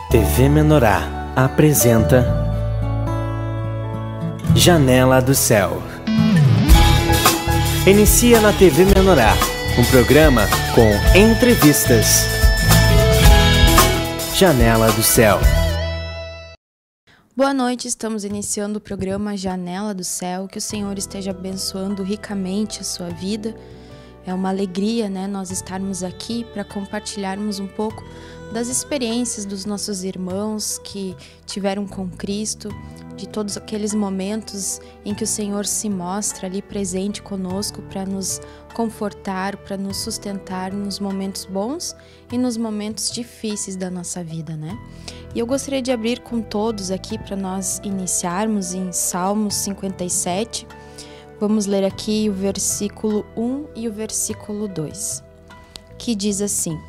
TV Menorá apresenta Janela do Céu. Inicia na TV Menorá um programa com entrevistas. Janela do Céu. Boa noite, estamos iniciando o programa Janela do Céu. Que o Senhor esteja abençoando ricamente a sua vida. É uma alegria, nós estarmos aqui para compartilharmos um pouco das experiências dos nossos irmãos que tiveram com Cristo, de todos aqueles momentos em que o Senhor se mostra ali presente conosco para nos confortar, para nos sustentar nos momentos bons e nos momentos difíceis da nossa vida, E eu gostaria de abrir com todos aqui para nós iniciarmos em Salmos 57. Vamos ler aqui o versículo 1 e o versículo 2, que diz assim: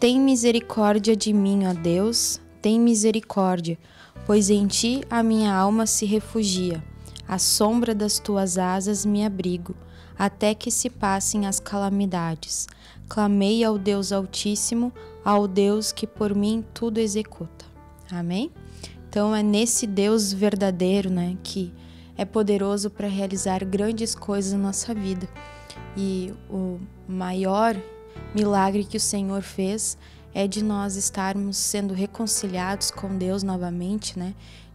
Tem misericórdia de mim, ó Deus, tem misericórdia, pois em ti a minha alma se refugia. À sombra das tuas asas me abrigo, até que se passem as calamidades. Clamei ao Deus Altíssimo, ao Deus que por mim tudo executa. Amém? Então é nesse Deus verdadeiro, que é poderoso para realizar grandes coisas na nossa vida. E o maior milagre que o Senhor fez é de nós estarmos sendo reconciliados com Deus novamente,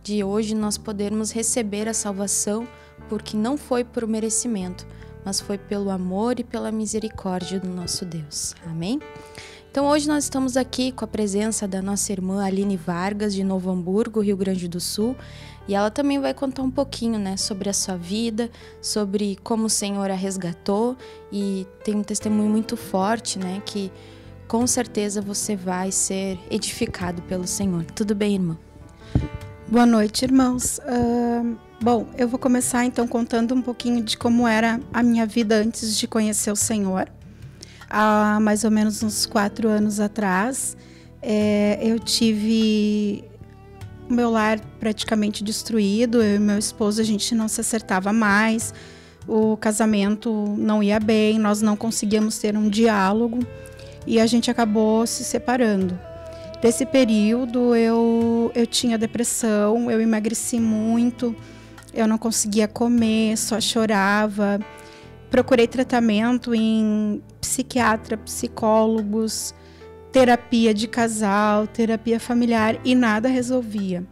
De hoje nós podermos receber a salvação, porque não foi por merecimento, mas foi pelo amor e pela misericórdia do nosso Deus. Amém? Então hoje nós estamos aqui com a presença da nossa irmã Aline Vargas, de Novo Hamburgo, Rio Grande do Sul, e ela também vai contar um pouquinho, sobre a sua vida, sobre como o Senhor a resgatou, e tem um testemunho muito forte, que com certeza você vai ser edificado pelo Senhor. Tudo bem, irmã? Boa noite, irmãos. Bom, eu vou começar então contando um pouquinho de como era a minha vida antes de conhecer o Senhor. Há mais ou menos uns 4 anos atrás, eu tive o meu lar praticamente destruído. Eu e meu esposo, a gente não se acertava mais, o casamento não ia bem, nós não conseguíamos ter um diálogo e a gente acabou se separando. Desse período eu tinha depressão, eu emagreci muito, eu não conseguia comer, só chorava. Procurei tratamento em psiquiatra, psicólogos, terapia de casal, terapia familiar e nada resolvia.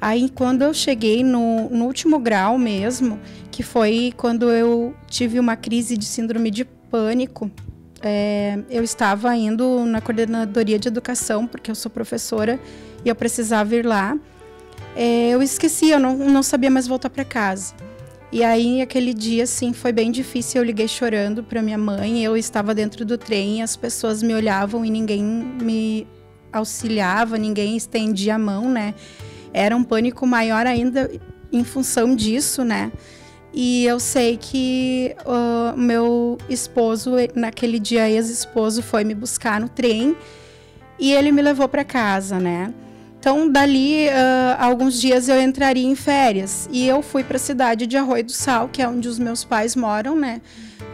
Aí quando eu cheguei no último grau mesmo, que foi quando eu tive uma crise de síndrome de pânico, eu estava indo na coordenadoria de educação, porque eu sou professora e eu precisava ir lá. Eu esqueci, eu não sabia mais voltar para casa. E aí, aquele dia, assim, foi bem difícil. Eu liguei chorando para minha mãe. Eu estava dentro do trem, as pessoas me olhavam e ninguém me auxiliava, ninguém estendia a mão, Era um pânico maior ainda em função disso, E eu sei que o meu esposo, naquele dia, ex-esposo, foi me buscar no trem e ele me levou para casa, Então, dali, alguns dias eu entraria em férias. E eu fui para a cidade de Arroio do Sal, que é onde os meus pais moram,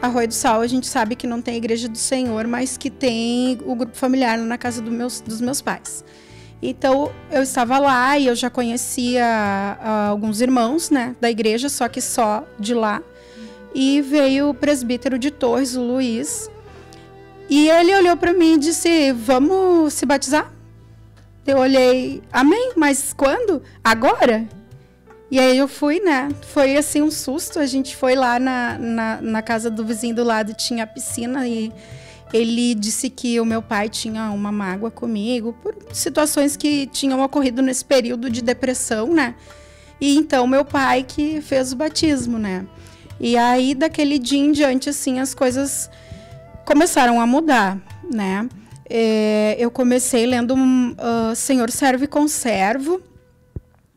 Arroio do Sal, a gente sabe que não tem Igreja do Senhor, mas que tem o grupo familiar na casa dos meus pais. Então, eu estava lá e eu já conhecia alguns irmãos, da igreja, só que só de lá. E veio o presbítero de Torres, o Luiz. E ele olhou para mim e disse: vamos se batizar? Eu olhei, amém, mas quando? Agora? E aí eu fui, Foi assim um susto. A gente foi lá na casa do vizinho do lado, tinha a piscina, e ele disse que o meu pai tinha uma mágoa comigo por situações que tinham ocorrido nesse período de depressão, E então meu pai que fez o batismo, E aí daquele dia em diante, assim, as coisas começaram a mudar, Eu comecei lendo Senhor Servo e Conservo,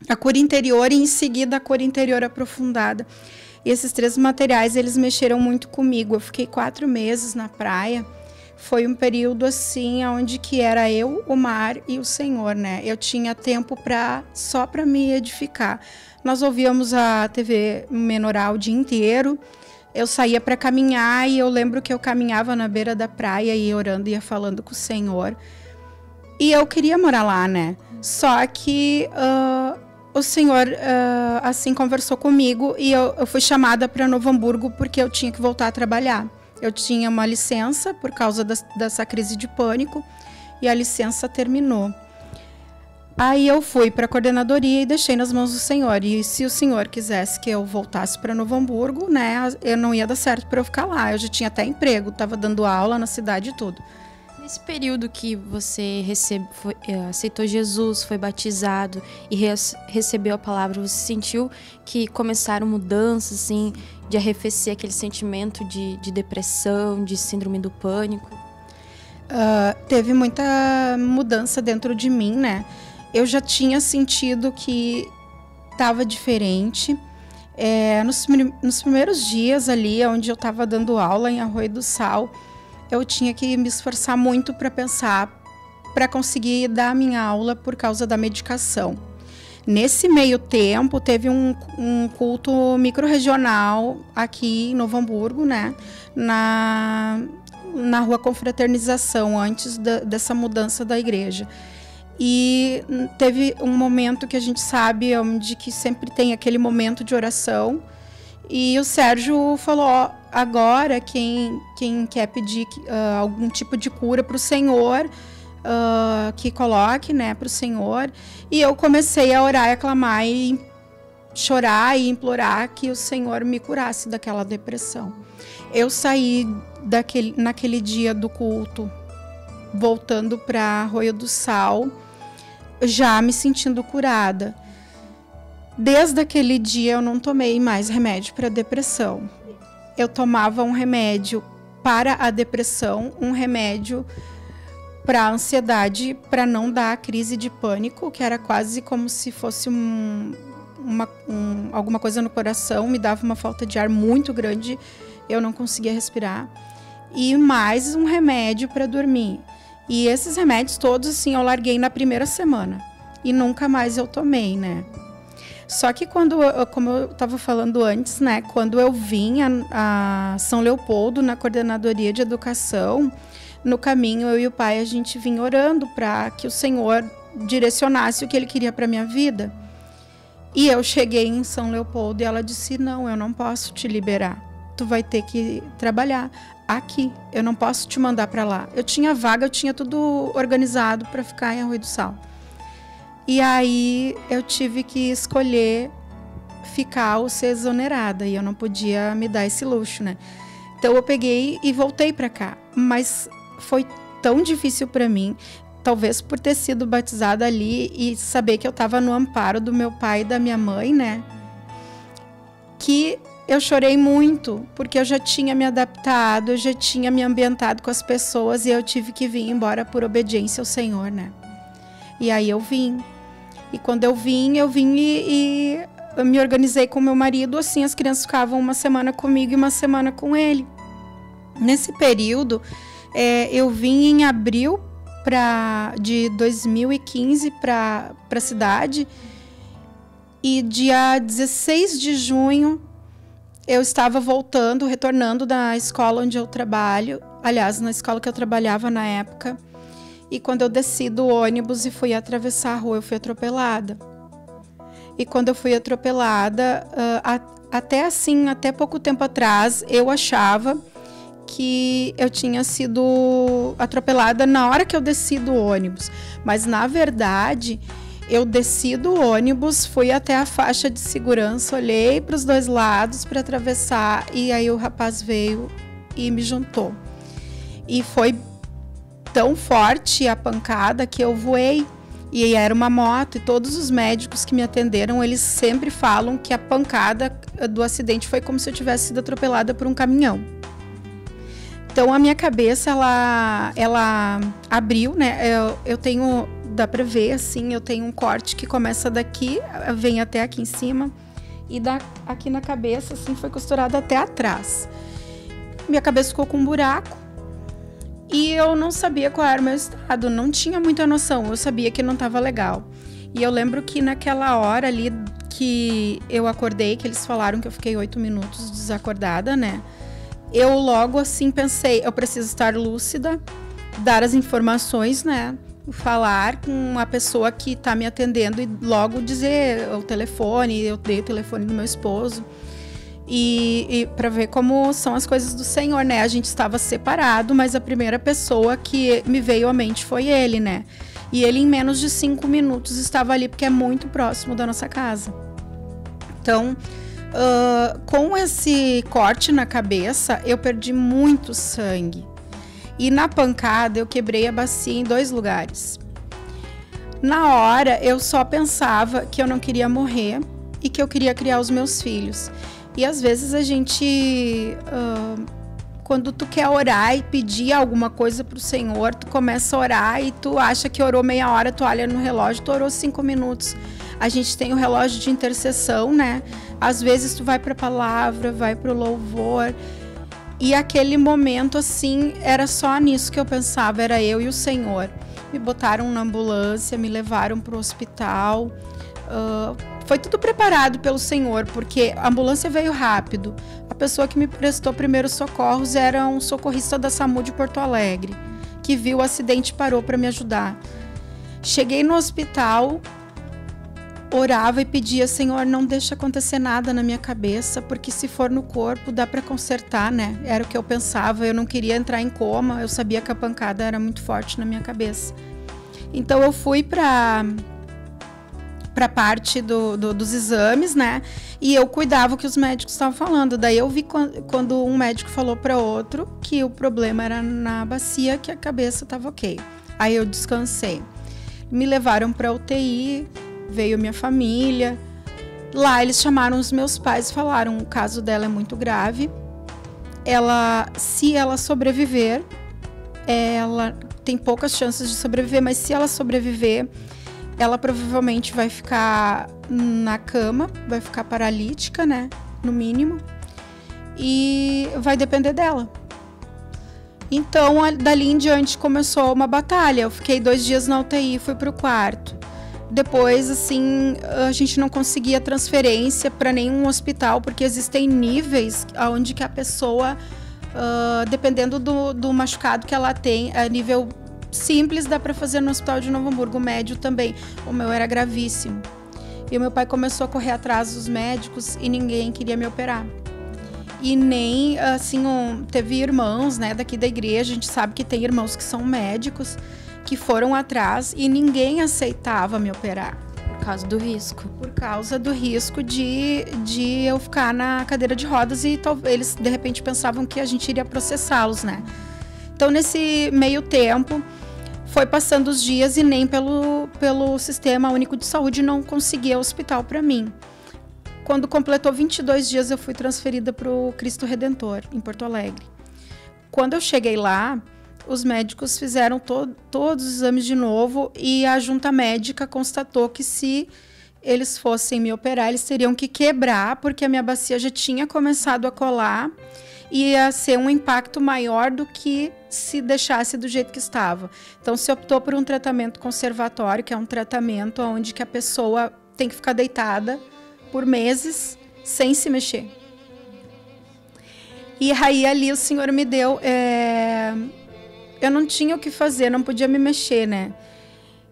a cura interior, e em seguida a cura interior aprofundada. E esses 3 materiais, eles mexeram muito comigo. Eu fiquei 4 meses na praia. Foi um período assim, onde que era eu, o mar e o Senhor, Eu tinha tempo só para me edificar. Nós ouvíamos a TV Menorá o dia inteiro. Eu saía para caminhar e eu lembro que eu caminhava na beira da praia e orando, ia falando com o Senhor. E eu queria morar lá, né? Só que o Senhor, assim, conversou comigo e eu fui chamada para Novo Hamburgo porque eu tinha que voltar a trabalhar. Eu tinha uma licença por causa dessa crise de pânico e a licença terminou. Aí eu fui para a coordenadoria e deixei nas mãos do Senhor. E se o Senhor quisesse que eu voltasse para Novo Hamburgo, né, eu não ia dar certo para eu ficar lá. Eu já tinha até emprego, estava dando aula na cidade e tudo. Nesse período que você aceitou Jesus, foi batizado e recebeu a palavra, você sentiu que começaram mudanças, assim, de arrefecer aquele sentimento de depressão, de síndrome do pânico? Teve muita mudança dentro de mim, né? Eu já tinha sentido que estava diferente. Nos primeiros dias ali, onde eu estava dando aula em Arroio do Sal, eu tinha que me esforçar muito para pensar, para conseguir dar a minha aula por causa da medicação. Nesse meio tempo, teve um culto microrregional aqui em Novo Hamburgo, né? Na Rua Confraternização, antes dessa mudança da igreja. E teve um momento que a gente sabe, onde que sempre tem aquele momento de oração. E o Sérgio falou, agora quem quer pedir algum tipo de cura para o Senhor, que coloque, né, para o Senhor. E eu comecei a orar e a clamar e chorar e implorar que o Senhor me curasse daquela depressão. Eu saí naquele dia do culto, voltando para Arroio do Sal, já me sentindo curada. Desde aquele dia eu não tomei mais remédio para depressão. Eu tomava um remédio para a depressão, um remédio para a ansiedade, para não dar a crise de pânico, que era quase como se fosse alguma coisa no coração, me dava uma falta de ar muito grande, eu não conseguia respirar. E mais um remédio para dormir. E esses remédios todos, assim, eu larguei na primeira semana. E nunca mais eu tomei, né? Só que como eu estava falando antes, né? Quando eu vim a São Leopoldo, na coordenadoria de educação, no caminho, eu e o pai, a gente vinha orando para que o Senhor direcionasse o que Ele queria para minha vida. E eu cheguei em São Leopoldo e ela disse, não, eu não posso te liberar. Tu vai ter que trabalhar aqui. Eu não posso te mandar para lá. Eu tinha vaga, eu tinha tudo organizado para ficar em Arroio do Sal. E aí eu tive que escolher ficar ou ser exonerada. E eu não podia me dar esse luxo, né? Então eu peguei e voltei para cá. Mas foi tão difícil para mim, talvez por ter sido batizada ali e saber que eu estava no amparo do meu pai e da minha mãe, né? Que eu chorei muito, porque eu já tinha me adaptado, eu já tinha me ambientado com as pessoas e eu tive que vir embora por obediência ao Senhor, né? E aí eu vim. E quando eu vim e eu me organizei com meu marido, assim, as crianças ficavam uma semana comigo e uma semana com ele. Nesse período, eu vim em abril de 2015 para a cidade e dia 16 de junho eu estava retornando da escola onde eu trabalho, aliás, na escola que eu trabalhava na época. E quando eu desci do ônibus e fui atravessar a rua, eu fui atropelada. E quando eu fui atropelada, até pouco tempo atrás, eu achava que eu tinha sido atropelada na hora que eu desci do ônibus. Mas, na verdade, eu desci do ônibus, fui até a faixa de segurança, olhei para os dois lados para atravessar e aí o rapaz veio e me juntou. E foi tão forte a pancada que eu voei. E era uma moto e todos os médicos que me atenderam, eles sempre falam que a pancada do acidente foi como se eu tivesse sido atropelada por um caminhão. Então a minha cabeça, ela abriu, né? Eu tenho, dá pra ver assim, eu tenho um corte que começa daqui, vem até aqui em cima e aqui na cabeça, assim, foi costurado até atrás. Minha cabeça ficou com um buraco e eu não sabia qual era o meu estado, não tinha muita noção, eu sabia que não estava legal. E eu lembro que naquela hora ali que eu acordei, que eles falaram que eu fiquei 8 minutos desacordada, né? Eu logo assim pensei, eu preciso estar lúcida, dar as informações, né, falar com uma pessoa que está me atendendo e logo dizer o telefone. Eu dei o telefone do meu esposo. E para ver como são as coisas do Senhor, né? A gente estava separado, mas a primeira pessoa que me veio à mente foi ele, né? E ele, em menos de 5 minutos, estava ali, porque é muito próximo da nossa casa. Então, com esse corte na cabeça, eu perdi muito sangue. E na pancada, eu quebrei a bacia em 2 lugares. Na hora, eu só pensava que eu não queria morrer e que eu queria criar os meus filhos. E às vezes a gente, quando tu quer orar e pedir alguma coisa pro Senhor, tu começa a orar e tu acha que orou meia hora, tu olha no relógio, tu orou 5 minutos. A gente tem o relógio de intercessão, né? Às vezes tu vai pra palavra, vai pro louvor. E aquele momento, assim, era só nisso que eu pensava, era eu e o Senhor. Me botaram na ambulância, me levaram pro hospital. Foi tudo preparado pelo Senhor, porque a ambulância veio rápido. A pessoa que me prestou primeiros socorros era um socorrista da SAMU de Porto Alegre, que viu o acidente e parou para me ajudar. Cheguei no hospital, orava e pedia: Senhor, não deixa acontecer nada na minha cabeça, porque se for no corpo dá para consertar, né? Era o que eu pensava, eu não queria entrar em coma, eu sabia que a pancada era muito forte na minha cabeça. Então eu fui para parte dos exames, né? E eu cuidava o que os médicos estavam falando. Daí eu vi quando um médico falou para outro que o problema era na bacia, que a cabeça estava ok. Aí eu descansei. Me levaram para UTI, veio minha família. Lá eles chamaram os meus pais e falaram: o caso dela é muito grave. Se ela sobreviver, ela tem poucas chances de sobreviver, mas se ela sobreviver, ela provavelmente vai ficar na cama, vai ficar paralítica, né? No mínimo. E vai depender dela. Então, dali em diante começou uma batalha. Eu fiquei 2 dias na UTI e fui pro quarto. Depois, assim, a gente não conseguia transferência para nenhum hospital, porque existem níveis onde que a pessoa, dependendo do machucado que ela tem, a nível simples dá para fazer no hospital de Novo Hamburgo, médio também. O meu era gravíssimo. E o meu pai começou a correr atrás dos médicos e ninguém queria me operar. E nem, assim, teve irmãos, né, daqui da igreja, a gente sabe que tem irmãos que são médicos, que foram atrás e ninguém aceitava me operar. Por causa do risco. Por causa do risco de eu ficar na cadeira de rodas e eles, de repente, pensavam que a gente iria processá-los, né? Então, nesse meio tempo, foi passando os dias e nem pelo Sistema Único de Saúde não conseguia hospital para mim. Quando completou 22 dias, eu fui transferida para o Cristo Redentor, em Porto Alegre. Quando eu cheguei lá, os médicos fizeram todos os exames de novo e a junta médica constatou que se eles fossem me operar, eles teriam que quebrar, porque a minha bacia já tinha começado a colar e ia ser um impacto maior do que se deixasse do jeito que estava. Então, se optou por um tratamento conservatório, que é um tratamento onde que a pessoa tem que ficar deitada por meses sem se mexer. E aí, ali, o Senhor me deu... Eu não tinha o que fazer, não podia me mexer, né?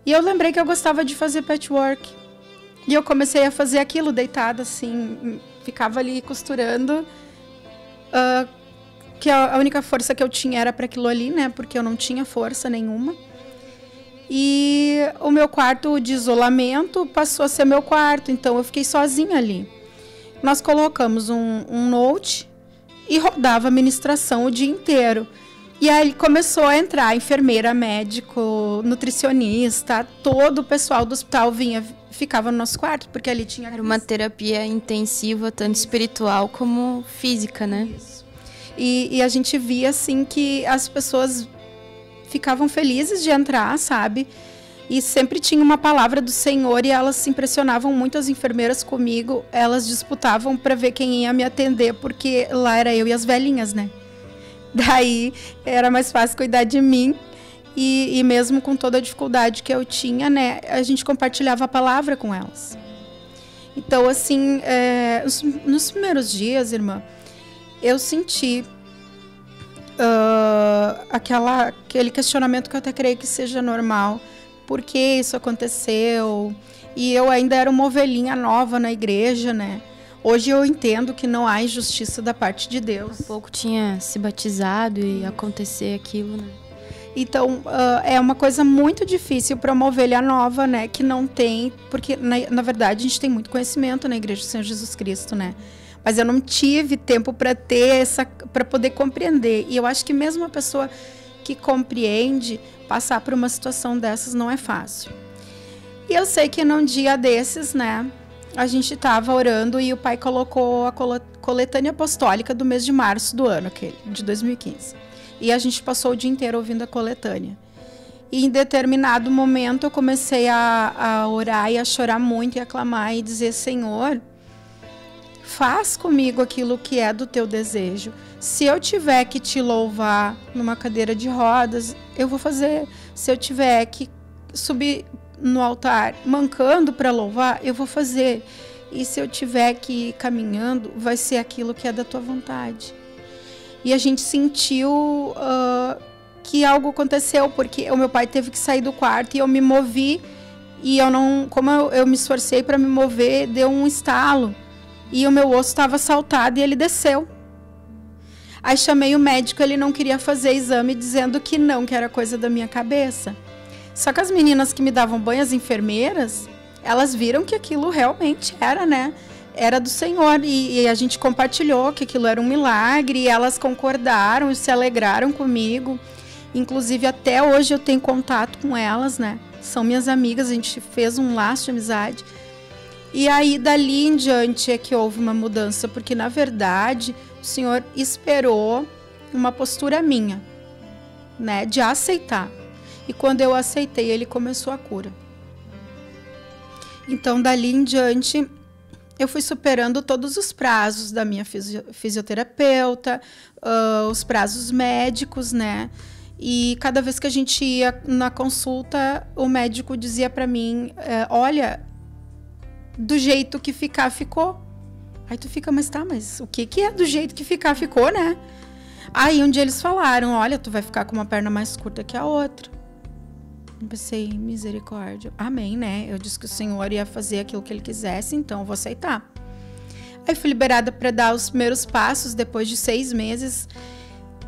E eu lembrei que eu gostava de fazer patchwork. E eu comecei a fazer aquilo deitada, assim, ficava ali costurando... que a única força que eu tinha era para aquilo ali, né? Porque eu não tinha força nenhuma. E o meu quarto de isolamento passou a ser meu quarto, então eu fiquei sozinha ali. Nós colocamos um note e rodava a ministração o dia inteiro. E aí começou a entrar enfermeira, médico, nutricionista, todo o pessoal do hospital ficava no nosso quarto, porque ali tinha... Era uma terapia intensiva, tanto espiritual como física, né? Isso. E a gente via, assim, que as pessoas ficavam felizes de entrar, sabe? E sempre tinha uma palavra do Senhor e elas se impressionavam muito, as enfermeiras comigo. Elas disputavam para ver quem ia me atender, porque lá era eu e as velhinhas, né? Daí era mais fácil cuidar de mim. E mesmo com toda a dificuldade que eu tinha, né, a gente compartilhava a palavra com elas. Então, assim, nos primeiros dias, irmã, eu senti aquele questionamento que eu até creio que seja normal, por que isso aconteceu. E eu ainda era uma ovelhinha nova na igreja, né? Hoje eu entendo que não há injustiça da parte de Deus. Há pouco tinha se batizado e acontecer aquilo, né? Então, é uma coisa muito difícil para uma ovelha nova, né? Que não tem... Porque, na verdade, a gente tem muito conhecimento na Igreja do Senhor Jesus Cristo, né? Mas eu não tive tempo para para poder compreender. E eu acho que mesmo uma pessoa que compreende, passar por uma situação dessas não é fácil. E eu sei que num dia desses, né? A gente estava orando e o pai colocou a coletânea apostólica do mês de março do ano, de 2015. E a gente passou o dia inteiro ouvindo a coletânea. E em determinado momento eu comecei a orar e a chorar muito e a clamar e dizer: Senhor, faz comigo aquilo que é do teu desejo. Se eu tiver que te louvar numa cadeira de rodas, eu vou fazer. Se eu tiver que subir no altar mancando para louvar, eu vou fazer. E se eu tiver que ir caminhando, vai ser aquilo que é da tua vontade. E a gente sentiu que algo aconteceu, porque o meu pai teve que sair do quarto e eu me movi. E eu não, como eu me esforcei para me mover, deu um estalo. E o meu osso estava saltado e ele desceu. Aí chamei o médico, ele não queria fazer exame, dizendo que não, que era coisa da minha cabeça. Só que as meninas que me davam banho, as enfermeiras, elas viram que aquilo realmente era, né? Era do Senhor. E a gente compartilhou que aquilo era um milagre. E elas concordaram e se alegraram comigo. Inclusive, até hoje eu tenho contato com elas, né? São minhas amigas, a gente fez um laço de amizade. E aí, dali em diante, é que houve uma mudança. Porque, na verdade, o Senhor esperou uma postura minha, né? De aceitar. E quando eu aceitei, ele começou a cura. Então, dali em diante, eu fui superando todos os prazos da minha fisioterapeuta, os prazos médicos, né? E cada vez que a gente ia na consulta, o médico dizia para mim, olha, do jeito que ficar, ficou. Aí tu fica, mas o que é do jeito que ficar, ficou, né? Aí um dia eles falaram, olha, tu vai ficar com uma perna mais curta que a outra. Eu pensei, misericórdia. Amém, né? Eu disse que o Senhor ia fazer aquilo que ele quisesse, então eu vou aceitar. Aí fui liberada para dar os primeiros passos. Depois de 6 meses,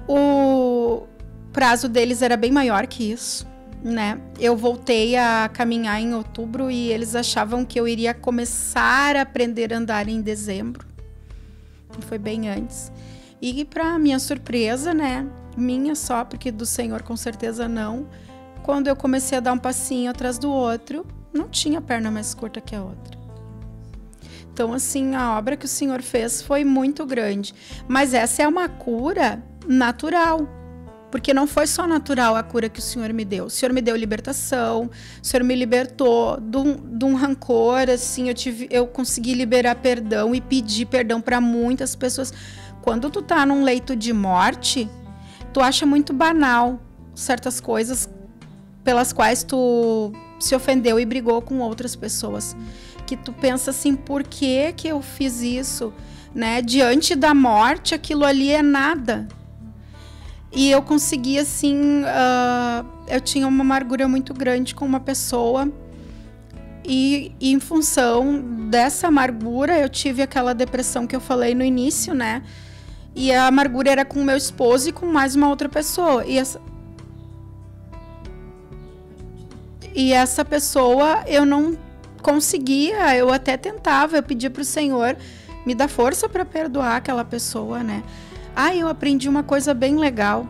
o prazo deles era bem maior que isso, né? Eu voltei a caminhar em outubro e eles achavam que eu iria começar a aprender a andar em dezembro. Foi bem antes. E para minha surpresa, né? Minha só, porque do Senhor com certeza não. Quando eu comecei a dar um passinho atrás do outro, não tinha perna mais curta que a outra. Então, assim, a obra que o Senhor fez foi muito grande. Mas essa é uma cura natural. Porque não foi só natural a cura que o Senhor me deu. O Senhor me deu libertação, o Senhor me libertou de um rancor, assim, eu consegui liberar perdão e pedir perdão para muitas pessoas. Quando tu tá num leito de morte, tu acha muito banal certas coisas pelas quais tu se ofendeu e brigou com outras pessoas. Que tu pensa assim, por que eu fiz isso? Né? Diante da morte, aquilo ali é nada. E eu consegui, assim, eu tinha uma amargura muito grande com uma pessoa e em função dessa amargura eu tive aquela depressão que eu falei no início, né? E a amargura era com o meu esposo e com mais uma outra pessoa. E essa pessoa eu não conseguia, eu até tentava, eu pedia para o Senhor me dar força para perdoar aquela pessoa, né? Eu aprendi uma coisa bem legal,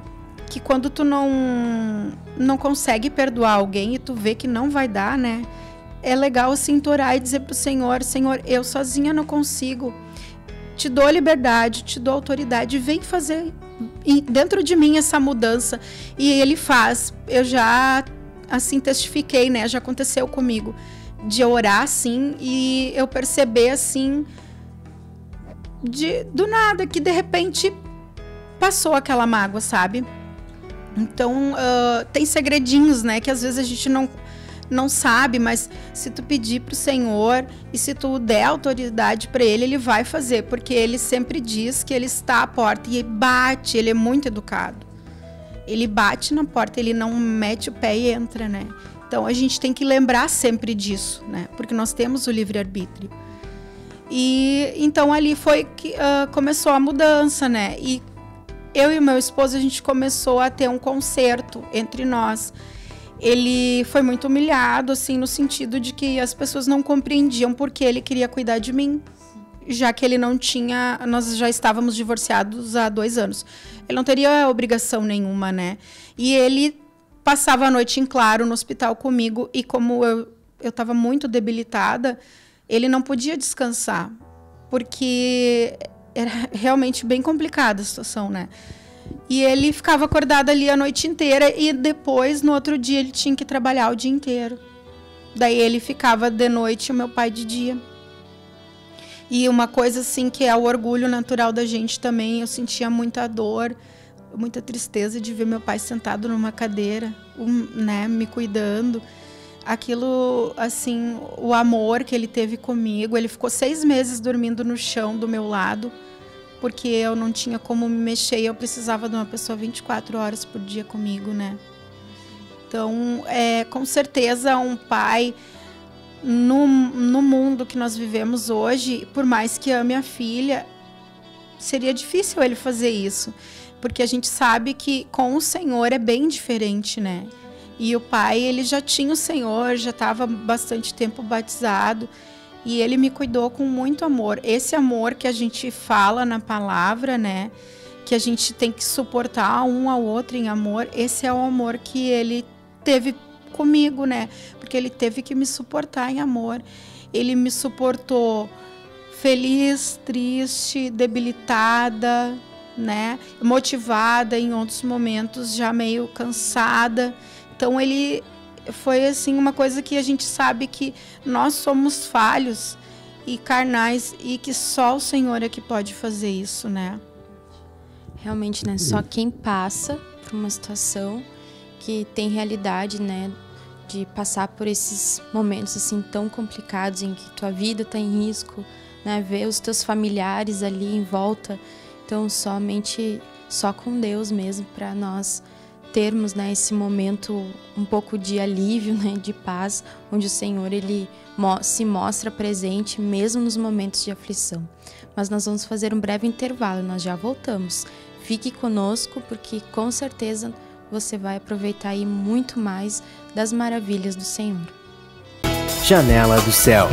que quando tu não consegue perdoar alguém e tu vê que não vai dar, né? É legal assim tu orar e dizer pro Senhor, Senhor, eu sozinha não consigo, te dou liberdade, te dou autoridade, vem fazer dentro de mim essa mudança. E ele faz, eu já assim testifiquei, né? Já aconteceu comigo, de orar assim e eu perceber assim, do nada, que de repente passou aquela mágoa, sabe? Então, tem segredinhos, né? Que às vezes a gente não sabe, mas se tu pedir pro Senhor e se tu der autoridade para ele, ele vai fazer, porque ele sempre diz que ele está à porta e bate, ele é muito educado. Ele bate na porta, ele não mete o pé e entra, né? Então a gente tem que lembrar sempre disso, né? Porque nós temos o livre-arbítrio. E então ali foi que começou a mudança, né? E eu e o meu esposo, a gente começou a ter um conserto entre nós. Ele foi muito humilhado, assim, no sentido de que as pessoas não compreendiam porque ele queria cuidar de mim, já que ele não tinha... Nós já estávamos divorciados há 2 anos. Ele não teria obrigação nenhuma, né? E ele passava a noite em claro no hospital comigo e como eu estava muito debilitada, ele não podia descansar, porque era realmente bem complicada a situação, né? E ele ficava acordado ali a noite inteira e depois, no outro dia, ele tinha que trabalhar o dia inteiro. Daí ele ficava de noite e o meu pai de dia. E uma coisa assim que é o orgulho natural da gente também, eu sentia muita dor, muita tristeza de ver meu pai sentado numa cadeira, né, me cuidando. Aquilo, assim, o amor que ele teve comigo, ele ficou 6 meses dormindo no chão do meu lado, porque eu não tinha como me mexer e eu precisava de uma pessoa 24 horas por dia comigo, né? Então, com certeza, um pai, no mundo que nós vivemos hoje, por mais que ame a filha, seria difícil ele fazer isso, porque a gente sabe que com o Senhor é bem diferente, né? E o pai, ele já tinha o Senhor, já estava bastante tempo batizado, e ele me cuidou com muito amor. Esse amor que a gente fala na palavra, né? Que a gente tem que suportar um ao outro em amor. Esse é o amor que ele teve comigo, né? Porque ele teve que me suportar em amor. Ele me suportou feliz, triste, debilitada, né? Motivada, em outros momentos já meio cansada. Então ele foi assim uma coisa que a gente sabe que nós somos falhos e carnais e que só o Senhor é que pode fazer isso, né? Realmente, né? Só quem passa por uma situação que tem realidade, né? De passar por esses momentos assim tão complicados em que tua vida está em risco, né? Ver os teus familiares ali em volta. Então, só com Deus mesmo para nós termos, né, esse momento um pouco de alívio, né, de paz, onde o Senhor ele se mostra presente mesmo nos momentos de aflição. Mas nós vamos fazer um breve intervalo, nós já voltamos. Fique conosco porque com certeza você vai aproveitar aí muito mais das maravilhas do Senhor. Janela do Céu.